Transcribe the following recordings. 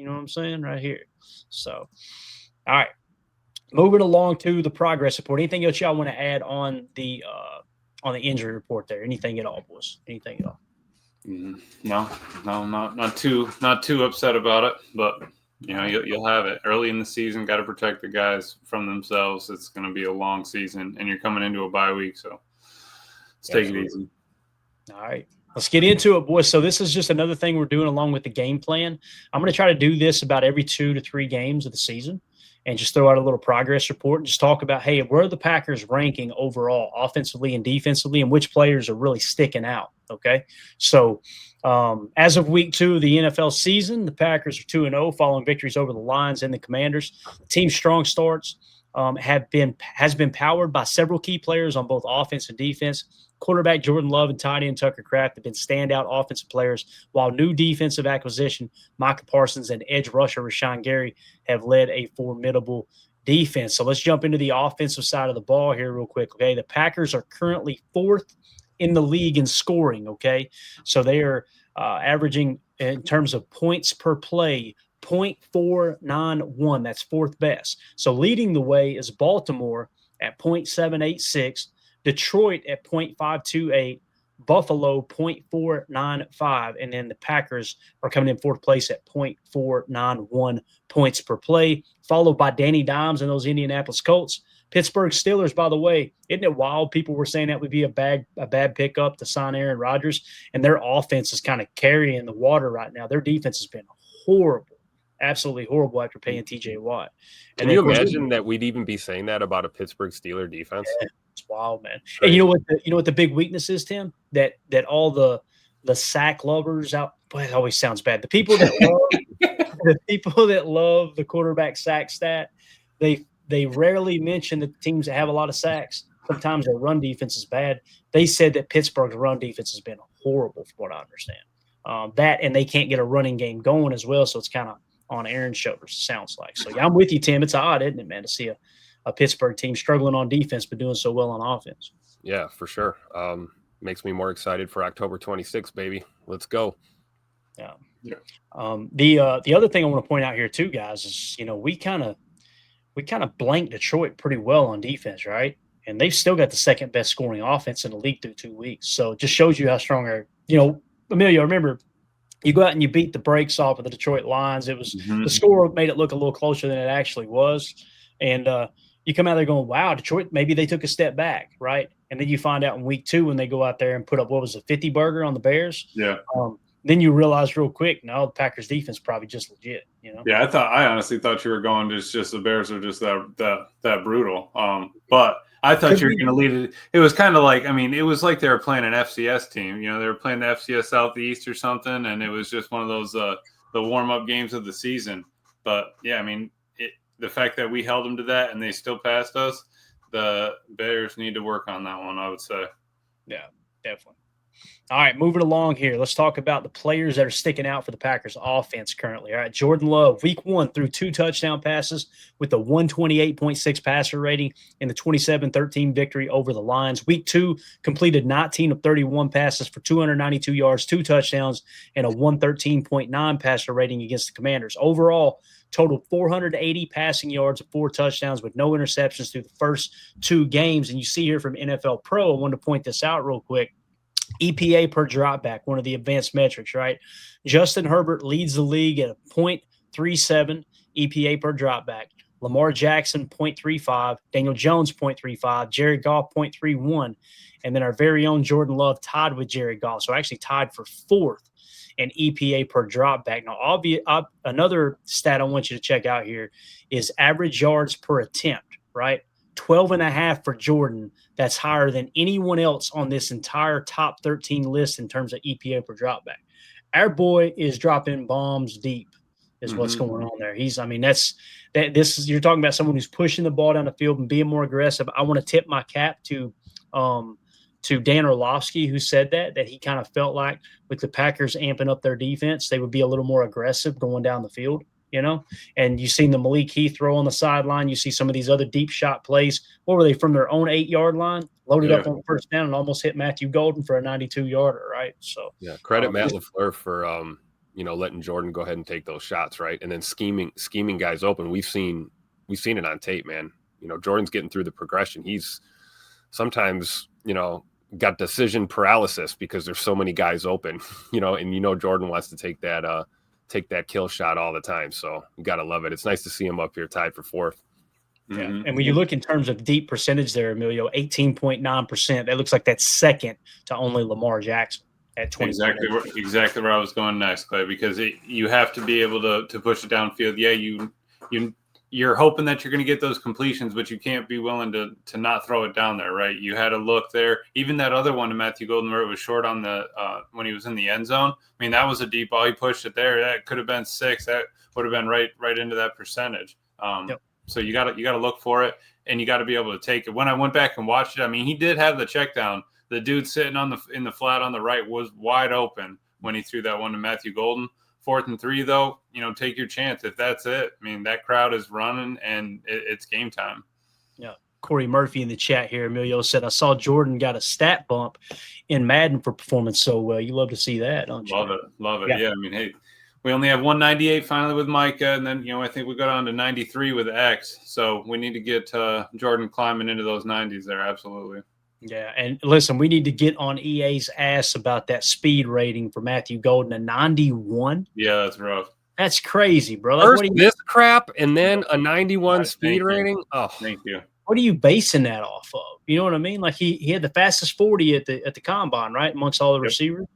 You know what I'm saying? Right here. So, all right. Moving along to the progress report. Anything else y'all want to add on the injury report there? Anything at all, boys? Anything at all? No, not too upset about it, but you'll have it early in the season. Got to protect the guys from themselves. It's going to be a long season, and you're coming into a bye week, so let's take it easy. All right. Let's get into it, boys. So this is just another thing we're doing along with the game plan. I'm going to try to do this about every 2 to 3 games of the season and just throw out a little progress report and just talk about, hey, where are the Packers ranking overall, offensively and defensively, and which players are really sticking out, okay? So as of week 2 of the NFL season, the Packers are 2-0 following victories over the Lions and the Commanders. Team's strong starts has been powered by several key players on both offense and defense. Quarterback Jordan Love and tight end Tucker Kraft have been standout offensive players, while new defensive acquisition Micah Parsons and edge rusher Rashawn Gary have led a formidable defense. So let's jump into the offensive side of the ball here real quick, okay? The Packers are currently 4th in the league in scoring, okay? So they are averaging, in terms of points per play, 0.491. That's 4th best. So leading the way is Baltimore at 0.786, Detroit at 0.528, Buffalo 0.495, and then the Packers are coming in 4th place at 0.491 points per play, followed by Danny Dimes and those Indianapolis Colts. Pittsburgh Steelers, by the way, isn't it wild? People were saying that would be a bad pickup to sign Aaron Rodgers, and their offense is kind of carrying the water right now. Their defense has been horrible, absolutely horrible after paying T.J. Watt. Can you imagine that we'd even be saying that about a Pittsburgh Steelers defense? Yeah, it's wild, man. And you know what the big weakness is, Tim? That all the sack lovers out. Boy, it always sounds bad. The people that love the quarterback sack stat, they rarely mention the teams that have a lot of sacks. Sometimes their run defense is bad. They said that Pittsburgh's run defense has been horrible, from what I understand. That and they can't get a running game going as well, so it's kind of on Aaron's shoulders, sounds like. So, yeah, I'm with you, Tim. It's odd, isn't it, man, to see a Pittsburgh team struggling on defense but doing so well on offense. Yeah, for sure. Makes me more excited for October 26th, baby. Let's go. Yeah. The other thing I want to point out here too, guys, is we kind of blanked Detroit pretty well on defense, right? And they've still got the 2nd best scoring offense in the league through 2 weeks. So it just shows you how strong Emilio, remember, you go out and you beat the brakes off of the Detroit Lions. It was the score made it look a little closer than it actually was. And you come out there going, wow, Detroit, maybe they took a step back, right? And then you find out in week 2 when they go out there and put up, 50 burger on the Bears? Yeah. Then you realize real quick, no, the Packers defense probably just legit, Yeah, I honestly thought you were going just the Bears are just that brutal. But I thought you were going to lead it. It was kind of like, it was like they were playing an FCS team. They were playing the FCS Southeast or something, and it was just one of those the warm-up games of the season. But, yeah, the fact that we held them to that and they still passed us, the Bears need to work on that one, I would say. Yeah, definitely. All right, moving along here. Let's talk about the players that are sticking out for the Packers offense currently. All right, Jordan Love, week 1 threw 2 touchdown passes with a 128.6 passer rating in the 27-13 victory over the Lions. Week 2 completed 19 of 31 passes for 292 yards, 2 touchdowns, and a 113.9 passer rating against the Commanders. Overall, totaled 480 passing yards and 4 touchdowns with no interceptions through the first 2 games. And you see here from NFL Pro, I wanted to point this out real quick. EPA per dropback, one of the advanced metrics, right? Justin Herbert leads the league at a 0.37 EPA per dropback. Lamar Jackson, 0.35. Daniel Jones, 0.35. Jared Goff, 0.31. And then our very own Jordan Love tied with Jared Goff. So actually tied for 4th in EPA per dropback. Now, another stat I want you to check out here is average yards per attempt, right? 12.5 for Jordan. That's higher than anyone else on this entire top 13 list in terms of EPA per dropback. Our boy is dropping bombs deep, is what's going on there. You're talking about someone who's pushing the ball down the field and being more aggressive. I want to tip my cap to Dan Orlovsky, who said that he kind of felt like with the Packers amping up their defense, they would be a little more aggressive going down the field. And you've seen the Malik Heath throw on the sideline. You see some of these other deep shot plays. What were they, from their own 8-yard line? Loaded up on first down and almost hit Matthew Golden for a 92-yarder, right? So yeah, credit Matt LaFleur for letting Jordan go ahead and take those shots, right? And then scheming guys open. We've seen it on tape, man. Jordan's getting through the progression. He's sometimes, got decision paralysis because there's so many guys open, and Jordan wants to take that kill shot all the time. So you got to love it. It's nice to see him up here tied for fourth. Yeah. Mm-hmm. And when you look in terms of deep percentage there, Emilio, 18.9%, that looks like that's second to only Lamar Jackson at 20. Exactly where I was going next, Clay, because you have to be able to push it downfield. Yeah, you're hoping that you're going to get those completions, but you can't be willing to not throw it down there, right? You had a look there. Even that other one to Matthew Golden where it was short on the when he was in the end zone. I mean, that was a deep ball. He pushed it there. That could have been 6. That would have been right into that percentage. Yep. So you got to look for it, and you got to be able to take it. When I went back and watched it, I mean, he did have the check down. The dude sitting in the flat on the right was wide open when he threw that one to Matthew Golden. 4th and 3, though, take your chance. If that's it, I mean, that crowd is running, and it's game time. Yeah. Corey Murphy in the chat here, Emilio, said, I saw Jordan got a stat bump in Madden for performance so well. You love to see that, don't you? Love it. Yeah, I mean, hey, we only have 198 finally with Micah, and then, I think we go down to 93 with X. So we need to get Jordan climbing into those 90s there, absolutely. Yeah, and listen, we need to get on EA's ass about that speed rating for Matthew Golden, a 91. Yeah, that's rough. That's crazy, bro. First this crap, and then a 91 speed rating. Oh, thank you. What are you basing that off of? You know what I mean? Like he had the fastest 40 at the combine, right? Amongst all the receivers.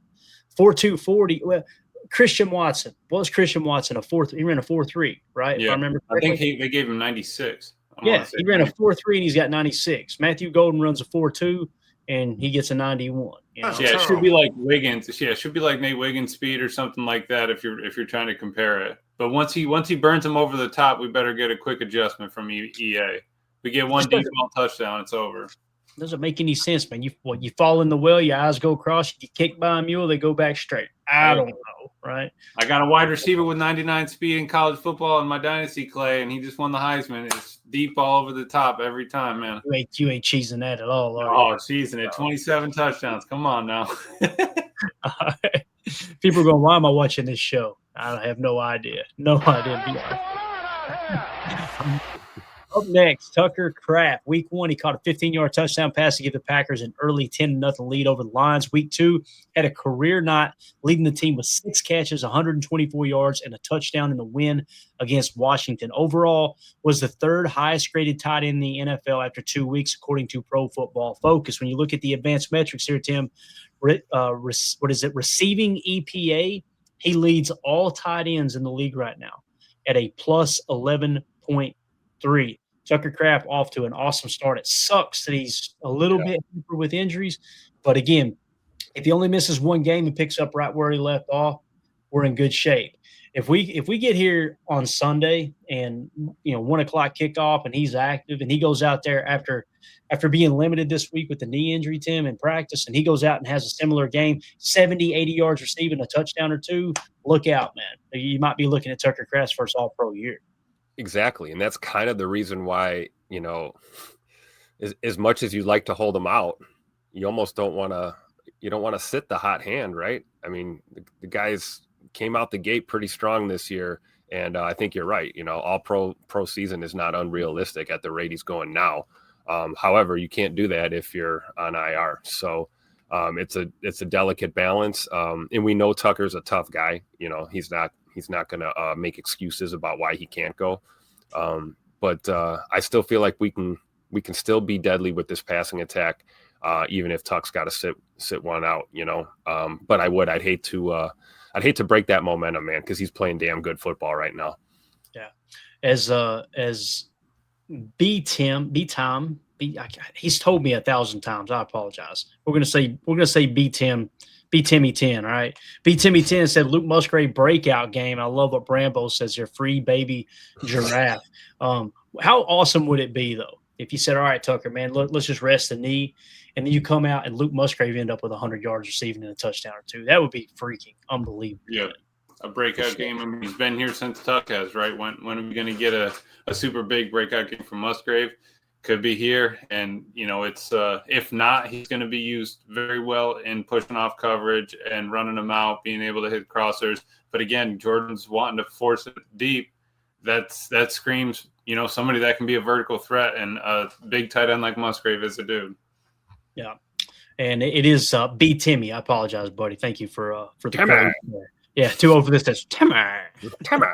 4.2 40. Well, Christian Watson. What was Christian Watson? He ran a 4.3, right? Yeah. If I remember correctly. I think they gave him 96. Yeah, he ran a 4.3 and he's got 96. Matthew Golden runs a 4.2 and he gets a 91. Yeah, it should be like Wiggins. Yeah, it should be like Nate Wiggins' speed or something like that if you're trying to compare it. But once he burns him over the top, we better get a quick adjustment from EA. We get one deep ball touchdown, it's over. Doesn't make any sense, man. You fall in the well, your eyes go across, you get kicked by a mule, they go back straight. I don't know, right? I got a wide receiver with 99 speed in college football in my dynasty, Clay, and he just won the Heisman. It's deep ball over the top every time, man. You ain't cheesing that at all. Cheesing it. 27 touchdowns. Come on now. People are going, why am I watching this show? I have no idea. No idea. Up next, Tucker Kraft. Week 1, he caught a 15-yard touchdown pass to give the Packers an early 10-0 lead over the Lions. Week 2, had a career night, leading the team with 6 catches, 124 yards, and a touchdown in the win against Washington. Overall, was the 3rd highest-graded tight end in the NFL after 2 weeks, according to Pro Football Focus. When you look at the advanced metrics here, Tim, receiving EPA, he leads all tight ends in the league right now at a plus 11.3. Tucker Kraft off to an awesome start. It sucks that he's a little bit deeper with injuries, but again, if he only misses one game and picks up right where he left off, we're in good shape. If we get here on Sunday and 1 o'clock kickoff and he's active and he goes out there after being limited this week with the knee injury, Tim, in practice, and he goes out and has a similar game, 70, 80 yards receiving, a touchdown or 2, look out, man. You might be looking at Tucker Kraft's first all-pro year. Exactly. And that's kind of the reason why, as much as you'd like to hold them out, you almost don't want to sit the hot hand, right? I mean, the guys came out the gate pretty strong this year. And I think you're right. All pro season is not unrealistic at the rate he's going now. However, you can't do that if you're on IR. So it's a delicate balance. And we know Tucker's a tough guy. He's not going to make excuses about why he can't go. But I still feel like we can still be deadly with this passing attack, even if Tuck's got to sit one out, but I'd hate to break that momentum, man, because he's playing damn good football right now. Yeah. As Tom, he's told me 1,000 times. I apologize. We're gonna say B Timmy 10, all right? B Timmy 10 said Luke Musgrave breakout game. I love what Brambo says here, free baby giraffe. How awesome would it be though if you said, all right, Tucker, man, let's just rest the knee, and then you come out and Luke Musgrave end up with 100 yards receiving and a touchdown or 2. That would be freaking unbelievable. Yeah, a breakout game. I mean, he's been here since Tuck has, right? When are we going to get a super big breakout game from Musgrave? Could be here, and it's if not, he's going to be used very well in pushing off coverage and running them out, being able to hit crossers. But again, Jordan's wanting to force it deep. That screams, somebody that can be a vertical threat, and a big tight end like Musgrave is a dude. Yeah. And it is B. Timmy. I apologize, buddy. Thank you for the Timmy. Yeah, too old for this. That's Timmy. Timmy.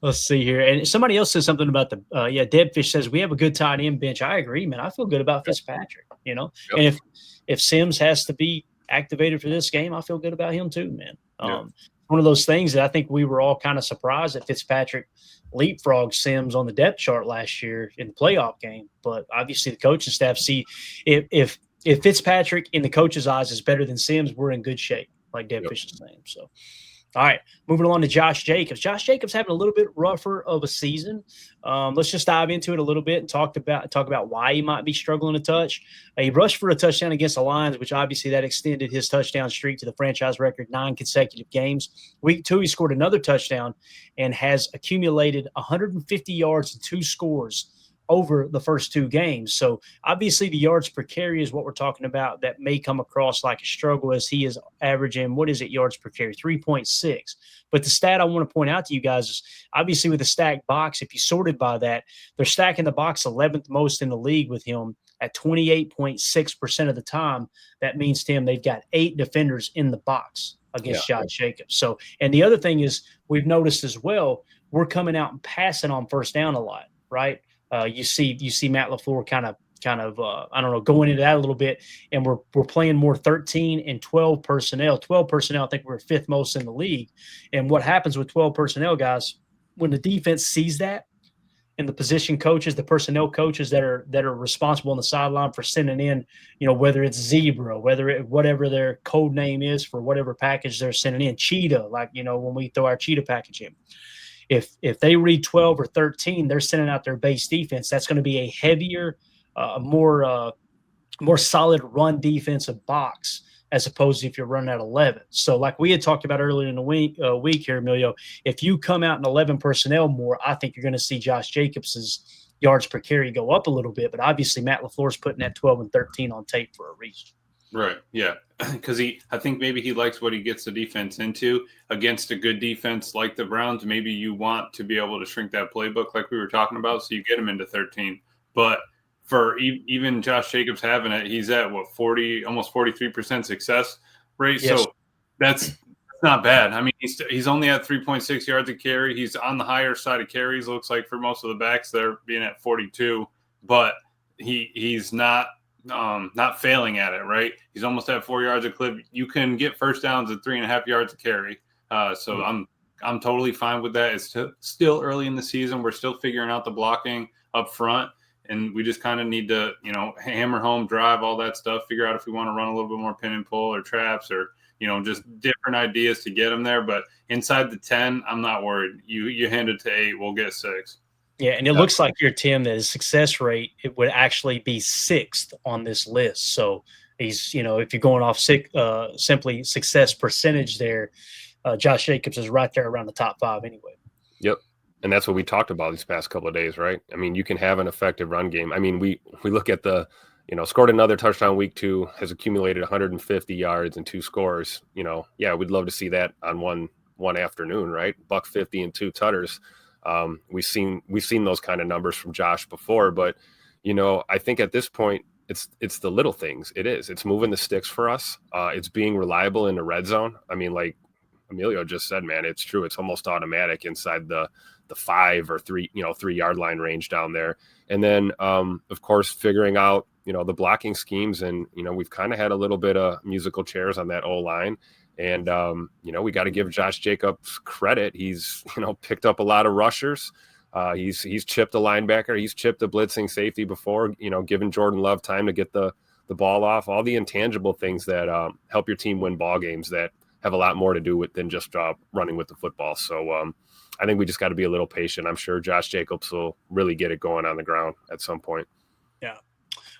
Let's see here. And somebody else says something about the Debfish says we have a good tight end bench. I agree, man. I feel good about Fitzpatrick, Yep. And if Sims has to be activated for this game, I feel good about him too, man. Yep. One of those things that I think we were all kind of surprised that Fitzpatrick leapfrogged Sims on the depth chart last year in the playoff game. But obviously the coaching staff see if Fitzpatrick in the coach's eyes is better than Sims, we're in good shape, like Debfish is saying. So, all right, moving along to Josh Jacobs. Josh Jacobs having a little bit rougher of a season. Let's just dive into it a little bit and talk about why he might be struggling a touch. He rushed for a touchdown against the Lions, which obviously that extended his touchdown streak to the franchise record 9 consecutive games. Week 2, he scored another touchdown and has accumulated 150 yards and 2 scores over the first 2 games. So obviously the yards per carry is what we're talking about that may come across like a struggle, as he is averaging, yards per carry? 3.6. But the stat I want to point out to you guys is obviously with the stacked box, if you sorted by that, they're stacking the box 11th most in the league with him at 28.6% of the time. That means, Tim, they've got 8 defenders in the box against Josh Jacobs. So, and the other thing is we've noticed as well, we're coming out and passing on first down a lot, right? You see Matt LaFleur kind of I don't know, going into that a little bit, and we're playing more 13 and 12 personnel. 12 personnel, I think we're 5th most in the league. And what happens with 12 personnel, guys, when the defense sees that, and the position coaches, the personnel coaches that are responsible on the sideline for sending in, whether it's Zebra, whatever their code name is for whatever package they're sending in, Cheetah, like when we throw our Cheetah package in. If they read 12 or 13, they're sending out their base defense. That's going to be a heavier, more solid run defensive box as opposed to if you're running at 11. So like we had talked about earlier in the week here, Emilio, if you come out in 11 personnel more, I think you're going to see Josh Jacobs's yards per carry go up a little bit. But obviously Matt LaFleur's putting that 12 and 13 on tape for a reason. Right. Yeah. Because I think maybe he likes what he gets the defense into against a good defense like the Browns. Maybe you want to be able to shrink that playbook like we were talking about, so you get him into 13. But for even Josh Jacobs having it, he's at almost 43% success rate. Yes. So that's not bad. I mean, he's only at 3.6 yards a carry. He's on the higher side of carries, looks like, for most of the backs. They're being at 42, but he's not failing at it, right? He's almost at 4 yards a clip. You can get first downs at 3.5 yards a carry. So I'm totally fine with that. It's still early in the season. We're still figuring out the blocking up front, and we just kind of need to, hammer home, drive, all that stuff, figure out if we want to run a little bit more pin and pull or traps or, just different ideas to get them there. But inside the 10, I'm not worried. You hand it to 8, we'll get 6. Yeah, and it looks like your Tim, that his success rate, it would actually be 6th on this list. So he's, if you're going off simply success percentage there, Josh Jacobs is right there around the top 5 anyway. Yep. And that's what we talked about these past couple of days, right? I mean, you can have an effective run game. I mean, we look at scored another touchdown week 2, has accumulated 150 yards and 2 scores. We'd love to see that on one afternoon, right? $150 and 2 tutters. We've seen those kind of numbers from Josh before, but I think at this point it's the little things. It's moving the sticks for us. It's being reliable in the red zone. I mean, like Emilio just said, man, it's true. It's almost automatic inside the 5 or 3 yard line range down there. And then of course figuring out the blocking schemes, and we've kind of had a little bit of musical chairs on that O line. And, we got to give Josh Jacobs credit. He's, picked up a lot of rushers. He's chipped a linebacker. He's chipped a blitzing safety before, giving Jordan Love time to get the ball off. All the intangible things that help your team win ball games that have a lot more to do with than just running with the football. So I think we just got to be a little patient. I'm sure Josh Jacobs will really get it going on the ground at some point. Yeah.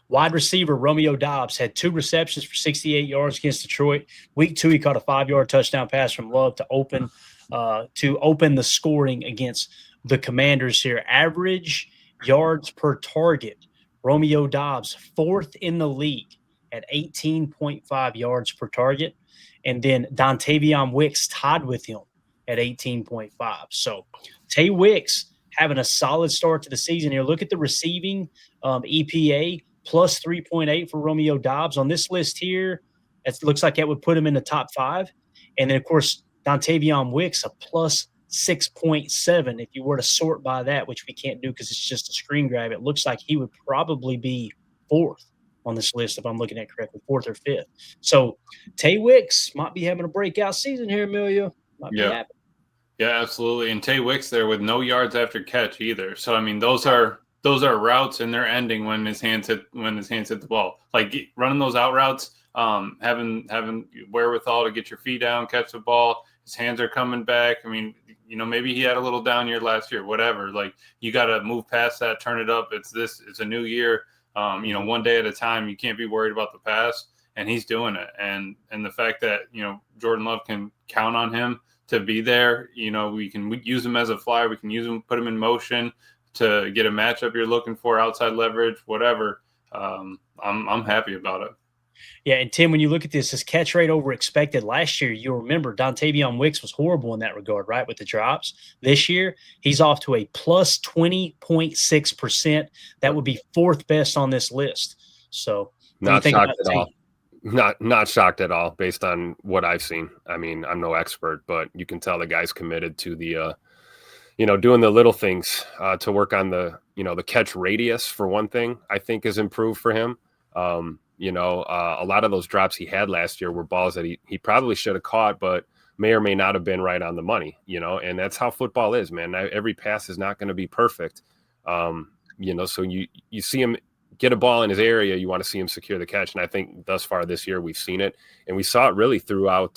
Wide receiver Romeo Doubs had 2 receptions for 68 yards against Detroit. Week 2, he caught a 5-yard touchdown pass from Love to open the scoring against the Commanders here. Average yards per target, Romeo Doubs 4th in the league at 18.5 yards per target. And then Dontavion Wicks tied with him at 18.5. So Tay Wicks having a solid start to the season here. Look at the receiving EPA, plus 3.8 for Romeo Doubs. On this list here, it looks like that would put him in the top 5. And then, of course, Dontavion Wicks, a plus 6.7. If you were to sort by that, which we can't do because it's just a screen grab, it looks like he would probably be 4th on this list, if I'm looking at it correctly, 4th or 5th. So Tay Wicks might be having a breakout season here, Amelia. Might be happening. Yeah, absolutely. And Tay Wicks there with no yards after catch either. So I mean, those are routes, and they're ending when his hands hit the ball. Like running those out routes, having wherewithal to get your feet down, catch the ball. His hands are coming back. I mean, maybe he had a little down year last year, whatever. Like you got to move past that, turn it up. It's a new year. One day at a time. You can't be worried about the pass, and he's doing it. And the fact that Jordan Love can count on him to be there. We can use him as a flyer. We can use him, put him in motion to get a matchup you're looking for, outside leverage, whatever. I'm happy about it. Yeah, and Tim, when you look at this, his catch rate over expected last year, you'll remember Dontavion Wicks was horrible in that regard, right, with the drops. This year, he's off to a plus 20.6%. That would be 4th best on this list. So not shocked at all. Not shocked at all based on what I've seen. I mean, I'm no expert, but you can tell the guy's committed to the, doing the little things to work on the catch radius, for one thing, I think has improved for him. A lot of those drops he had last year were balls that he probably should have caught, but may or may not have been right on the money, and that's how football is, man. Every pass is not going to be perfect. So you see him get a ball in his area, you want to see him secure the catch. And I think thus far this year we've seen it, and we saw it really throughout,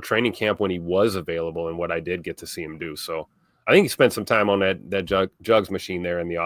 training camp when he was available and what I did get to see him do. So I think he spent some time on that jugs machine there in the